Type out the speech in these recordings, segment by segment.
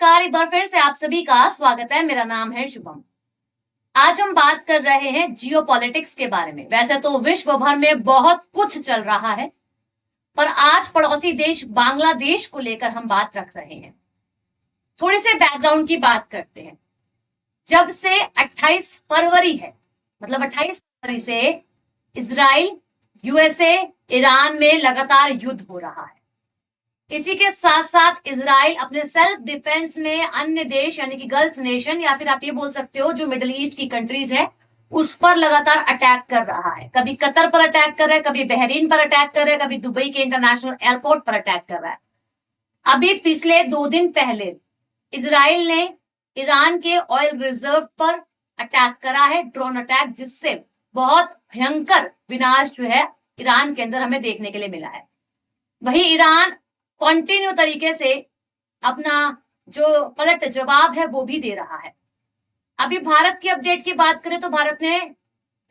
नमस्कार, एक बार फिर से आप सभी का स्वागत है। मेरा नाम है शुभम। आज हम बात कर रहे हैं जियोपॉलिटिक्स के बारे में। वैसे तो विश्व भर में बहुत कुछ चल रहा है, पर आज पड़ोसी देश बांग्लादेश को लेकर हम बात रख रहे हैं। थोड़ी से बैकग्राउंड की बात करते हैं। जब से 28 फरवरी है, मतलब 28 फरवरी से इजराइल, यूएसए, ईरान में लगातार युद्ध हो रहा है। इसी के साथ साथ इजराइल अपने सेल्फ डिफेंस में अन्य देश यानी कि गल्फ नेशन या फिर आप ये बोल सकते हो जो मिडिल ईस्ट की कंट्रीज है उस पर लगातार अटैक कर रहा है। कभी कतर पर अटैक कर रहा है, कभी बहरीन पर अटैक कर रहा है, कभी दुबई के इंटरनेशनल एयरपोर्ट पर अटैक कर रहा है। अभी पिछले 2 दिन पहले इजराइल ने ईरान के ऑयल रिजर्व पर अटैक करा है, ड्रोन अटैक, जिससे बहुत भयंकर विनाश जो है ईरान के अंदर हमें देखने के लिए मिला है। वही ईरान कंटिन्यू तरीके से अपना जो पलट जवाब है वो भी दे रहा है। अभी भारत की अपडेट की बात करें तो भारत ने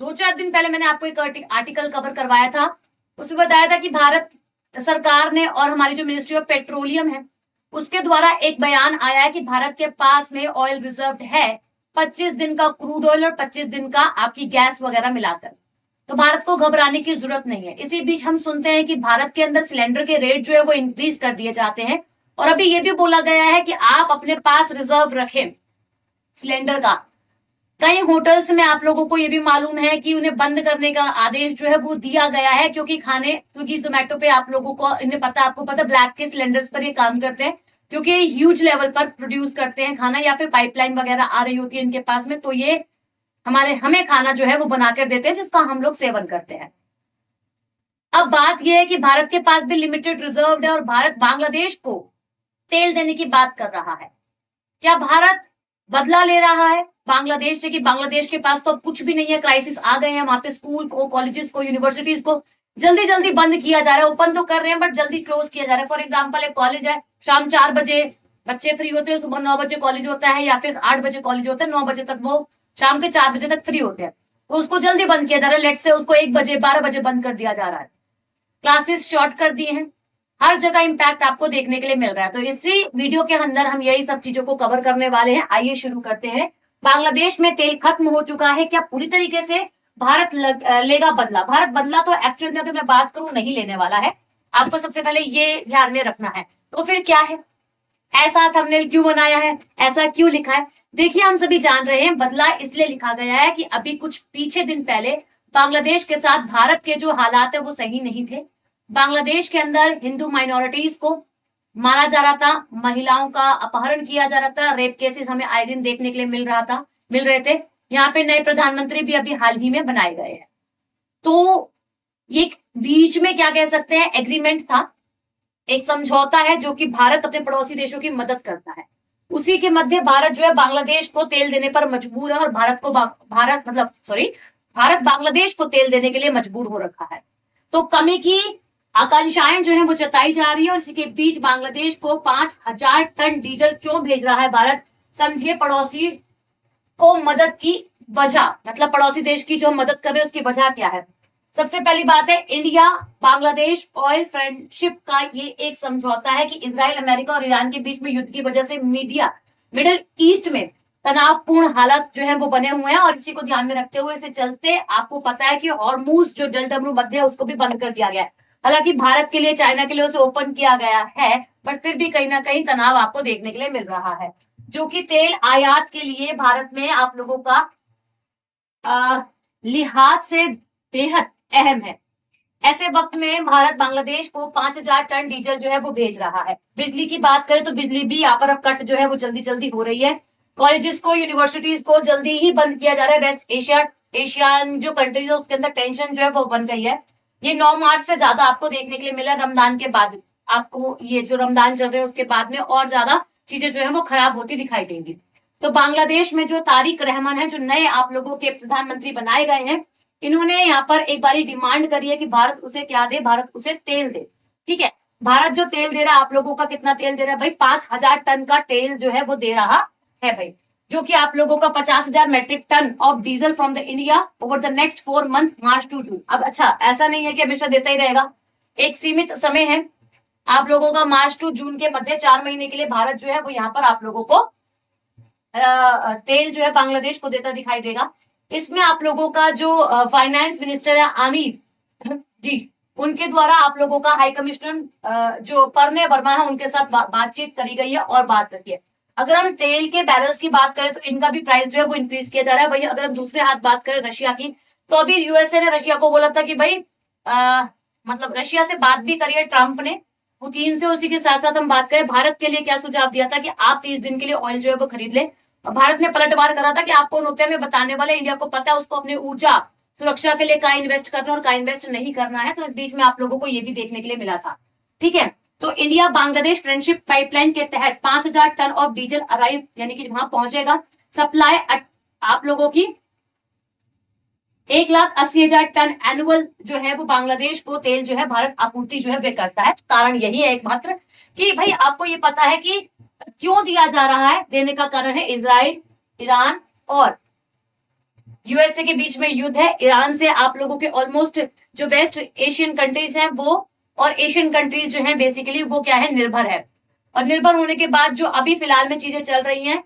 2-4 दिन पहले मैंने आपको एक आर्टिकल कवर करवाया था, उसमें बताया था कि भारत सरकार ने और हमारी जो मिनिस्ट्री ऑफ पेट्रोलियम है उसके द्वारा एक बयान आया है कि भारत के पास में ऑयल रिजर्व है 25 दिन का क्रूड ऑयल और 25 दिन का आपकी गैस वगैरह मिलाकर। तो भारत को घबराने की जरूरत नहीं है। इसी बीच हम सुनते हैं कि भारत के अंदर सिलेंडर के रेट जो है वो इंक्रीज कर दिए जाते हैं और अभी ये भी बोला गया है कि आप अपने पास रिजर्व रखें सिलेंडर का। कई होटल्स में आप लोगों को ये भी मालूम है कि उन्हें बंद करने का आदेश जो है वो दिया गया है, क्योंकि खाने स्विगी जोमेटो पे आप लोगों को इन्हें पता, आपको पता ब्लैक के सिलेंडर्स पर ये काम करते हैं, क्योंकि ह्यूज लेवल पर प्रोड्यूस करते हैं खाना या फिर पाइपलाइन वगैरह आ रही होती है इनके पास में, तो ये हमें खाना जो है वो बनाकर देते हैं जिसका हम लोग सेवन करते हैं। अब बात यह है कि भारत के पास भी लिमिटेड रिजर्व है और भारत बांग्लादेश को तेल देने की बात कर रहा है। क्या भारत बदला ले रहा है बांग्लादेश से कि बांग्लादेश के पास तो कुछ भी नहीं है, क्राइसिस आ गए हैं, वहां पे स्कूल को, कॉलेजेस को, यूनिवर्सिटीज को जल्दी जल्दी बंद किया जा रहा है। ओपन तो कर रहे हैं बट जल्दी क्लोज किया जा रहा है। फॉर एग्जाम्पल एक कॉलेज है, शाम 4 बजे बच्चे फ्री होते हैं, सुबह 9 बजे कॉलेज होता है या फिर 8 बजे कॉलेज होता है, 9 बजे तक वो शाम के 4 बजे तक फ्री होते हैं, तो उसको जल्दी बंद किया जा रहा है। लेट से उसको 1 बजे 12 बजे बंद कर दिया जा रहा है, क्लासेस शॉर्ट कर दिए हैं। हर जगह इंपैक्ट आपको देखने के लिए मिल रहा है। तो इसी वीडियो के अंदर हम यही सब चीजों को कवर करने वाले हैं। आइए शुरू करते हैं। बांग्लादेश में तेल खत्म हो चुका है, क्या पूरी तरीके से भारत लेगा बदला? भारत बदला तो एक्चुअल में अगर मैं बात करूं नहीं लेने वाला है, आपको सबसे पहले ये ध्यान में रखना है। तो फिर क्या है, ऐसा थंबनेल क्यों बनाया है, ऐसा क्यों लिखा है? देखिए, हम सभी जान रहे हैं बदला इसलिए लिखा गया है कि अभी कुछ पीछे दिन पहले बांग्लादेश के साथ भारत के जो हालात है वो सही नहीं थे। बांग्लादेश के अंदर हिंदू माइनॉरिटीज को मारा जा रहा था, महिलाओं का अपहरण किया जा रहा था, रेप केसेस हमें आए दिन देखने के लिए मिल रहे थे। यहाँ पे नए प्रधानमंत्री भी अभी हाल ही में बनाए गए हैं। तो ये बीच में क्या कह सकते हैं, एग्रीमेंट था, एक समझौता है जो कि भारत अपने पड़ोसी देशों की मदद करता है। उसी के मध्य भारत जो है बांग्लादेश को तेल देने पर मजबूर है और भारत बांग्लादेश को तेल देने के लिए मजबूर हो रखा है। तो कमी की आकांक्षाएं जो है वो जताई जा रही है और इसी के बीच बांग्लादेश को 5,000 टन डीजल क्यों भेज रहा है भारत? समझिए पड़ोसी को मदद की वजह, मतलब पड़ोसी देश की जो मदद कर रहे हैं उसकी वजह क्या है? सबसे पहली बात है, इंडिया बांग्लादेश ऑयल फ्रेंडशिप का ये एक समझौता है कि इजराइल, अमेरिका और ईरान के बीच में युद्ध की वजह से मिडिल ईस्ट में तनावपूर्ण हालात जो है वो बने हुए हैं और इसी को ध्यान में रखते हुए इसे चलते आपको पता है कि हॉर्मुज जो जलडमरू मध्य है उसको भी बंद कर दिया गया है। हालांकि भारत के लिए, चाइना के लिए उसे ओपन किया गया है, बट फिर भी कहीं ना कहीं तनाव आपको देखने के लिए मिल रहा है, जो कि तेल आयात के लिए भारत में आप लोगों का लिहाज से बेहद अहम है। ऐसे वक्त में भारत बांग्लादेश को 5,000 टन डीजल जो है वो भेज रहा है। बिजली की बात करें तो बिजली भी यहाँ पर अब कट जो है वो जल्दी जल्दी हो रही है। कॉलेजेस को, यूनिवर्सिटीज को जल्दी ही बंद किया जा रहा है। वेस्ट एशियन जो कंट्रीज है उसके अंदर टेंशन जो है वो बन गई है। ये 9 मार्च से ज्यादा आपको देखने के लिए मिला। रमजान के बाद आपको ये जो रमजान चल रहे हैं उसके बाद में और ज्यादा चीजें जो है वो खराब होती दिखाई देंगी। तो बांग्लादेश में जो तारिक रहमान है, जो नए आप लोगों के प्रधानमंत्री बनाए गए हैं, इन्होंने यहाँ पर एक बारी डिमांड करी है कि भारत उसे क्या दे, भारत उसे तेल दे। ठीक है, भारत जो तेल दे रहा है आप लोगों का, कितना तेल दे रहा है भाई? 5,000 टन का तेल जो है वो दे रहा है भाई, जो कि आप लोगों का 50,000 metric ton of diesel from the India over the next 4 month, March to June. अब अच्छा, ऐसा नहीं है कि हमेशा देता ही रहेगा, एक सीमित समय है आप लोगों का मार्च टू जून के मध्य 4 महीने के लिए भारत जो है वो यहाँ पर आप लोगों को तेल जो है बांग्लादेश को देता दिखाई देगा। इसमें आप लोगों का जो फाइनेंस मिनिस्टर है आमिर जी, उनके द्वारा आप लोगों का हाई कमिश्नर जो परने वर्मा है उनके साथ बातचीत करी गई है और बात रखी है। अगर हम तेल के बैरल्स की बात करें तो इनका भी प्राइस जो है वो इंक्रीज किया जा रहा है। वही अगर हम दूसरे हाथ बात करें रशिया की, तो अभी यूएसए ने रशिया को बोला था कि भाई मतलब रशिया से बात भी करिए ट्रंप ने, पुतिन से। उसी के साथ साथ हम बात करें भारत के लिए क्या सुझाव दिया था कि आप 30 दिन के लिए ऑयल जो है वो खरीद ले। भारत ने पलटवार करा था कि आप कौन होते हैं हमें बताने वाले, इंडिया को पता है उसको अपनी ऊर्जा सुरक्षा के लिए कहाँ इन्वेस्ट करना है और कहाँ इन्वेस्ट नहीं करना है। तो इस बीच में आप लोगों को ये भी देखने के लिए मिला था। ठीक है, तो इंडिया बांग्लादेश फ्रेंडशिप पाइपलाइन के तहत 5000 टन ऑफ डीजल अराइव यानी कि वहां पहुंचेगा। सप्लाई आप लोगों की 1,80,000 टन एनुअल जो है वो बांग्लादेश को तेल जो है भारत आपूर्ति जो है वे करता है। कारण यही है एकमात्र कि भाई आपको ये पता है कि क्यों दिया जा रहा है। देने का कारण है इजराइल, ईरान और यूएसए के बीच में युद्ध है। ईरान से आप लोगों के ऑलमोस्ट जो वेस्ट एशियन कंट्रीज हैं वो और एशियन कंट्रीज जो हैं बेसिकली वो क्या है, निर्भर है। और निर्भर होने के बाद जो अभी फिलहाल में चीजें चल रही हैं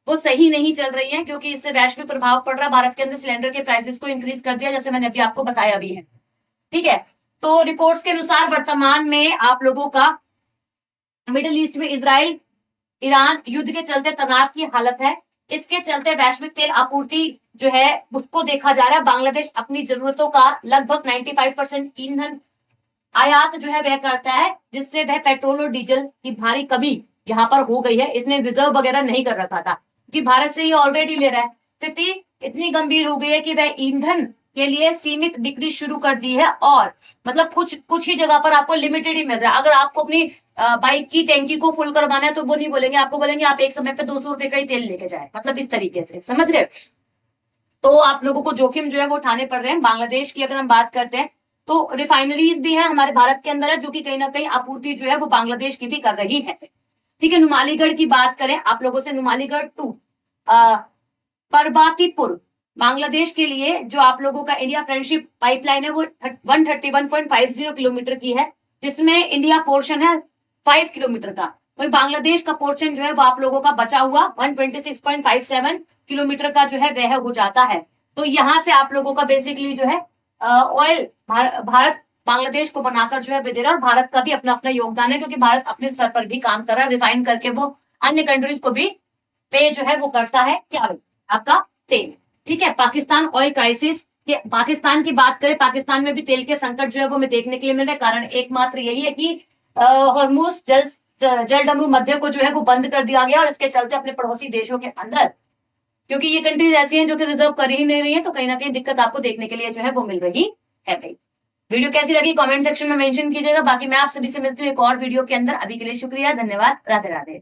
वो सही नहीं चल रही हैं, क्योंकि इससे वैश्विक प्रभाव पड़ रहा है। भारत के अंदर सिलेंडर के प्राइसेस को इंक्रीज कर दिया, जैसे मैंने अभी आपको बताया भी है। ठीक है, तो रिपोर्ट्स के अनुसार वर्तमान में आप लोगों का मिडिल ईस्ट में इजराइल ईरान युद्ध के चलते तनाव की हालत है। इसके चलते वैश्विक तेल आपूर्ति जो है उसको देखा जा रहा है। बांग्लादेश अपनी जरूरतों का लगभग 95% ईंधन आयात जो है वह करता है, जिससे वह पेट्रोल और डीजल की भारी कमी यहाँ पर हो गई है। इसने रिजर्व वगैरह नहीं कर रखा था कि भारत से ये ऑलरेडी ले रहा है। स्थिति इतनी गंभीर हो गई है कि वह ईंधन के लिए सीमित बिक्री शुरू कर दी है और मतलब कुछ ही जगह पर आपको लिमिटेड ही मिल रहा है। अगर आपको अपनी बाइक की टैंकी को फुल करवाना है तो वो नहीं बोलेंगे, आपको बोलेंगे आप एक समय पे 200 रुपए का ही तेल लेके जाए, मतलब इस तरीके से, समझ गए। तो आप लोगों को जोखिम जो है वो उठाने पड़ रहे हैं। बांग्लादेश की अगर हम बात करते हैं तो रिफाइनरीज भी है हमारे भारत के अंदर है, जो कि कहीं ना कहीं आपूर्ति जो है वो बांग्लादेश की भी कर रही है। ठीक है, नुमालीगढ़ की बात करें आप लोगों से, नुमालीगढ़ टू परबातीपुर बांग्लादेश के लिए जो आप लोगों का इंडिया फ्रेंडशिप पाइपलाइन है वो 131.50 किलोमीटर की है, जिसमें इंडिया पोर्शन है 5 किलोमीटर का। वही बांग्लादेश का पोर्शन जो है वो आप लोगों का बचा हुआ 126.57 किलोमीटर का जो है वह हो जाता है। तो यहाँ से आप लोगों का बेसिकली जो है ऑयल भारत बांग्लादेश को बनाकर जो है दे रहा है। और भारत का भी अपना अपना योगदान है, क्योंकि भारत अपने स्तर पर भी काम कर रहा है, रिफाइन करके वो अन्य कंट्रीज को भी पे जो है वो करता है क्या आपका तेल। ठीक है, पाकिस्तान ऑयल क्राइसिस के पाकिस्तान की बात करें, पाकिस्तान में भी तेल के संकट जो है वो हमें देखने के लिए मिल रहा है। कारण एकमात्र यही है कि हॉर्मुज जल डमरू मध्य को जो है वो बंद कर दिया गया और इसके चलते अपने पड़ोसी देशों के अंदर, क्योंकि ये कंट्रीज ऐसी हैं जो कि रिजर्व कर ही नहीं रही है, तो कहीं ना कहीं दिक्कत आपको देखने के लिए जो है वो मिल रही है। भाई वीडियो कैसी लगी कमेंट सेक्शन में मेंशन कीजिएगा। बाकी मैं आप सभी से मिलती हूँ एक और वीडियो के अंदर। अभी के लिए शुक्रिया, धन्यवाद, राधे राधे।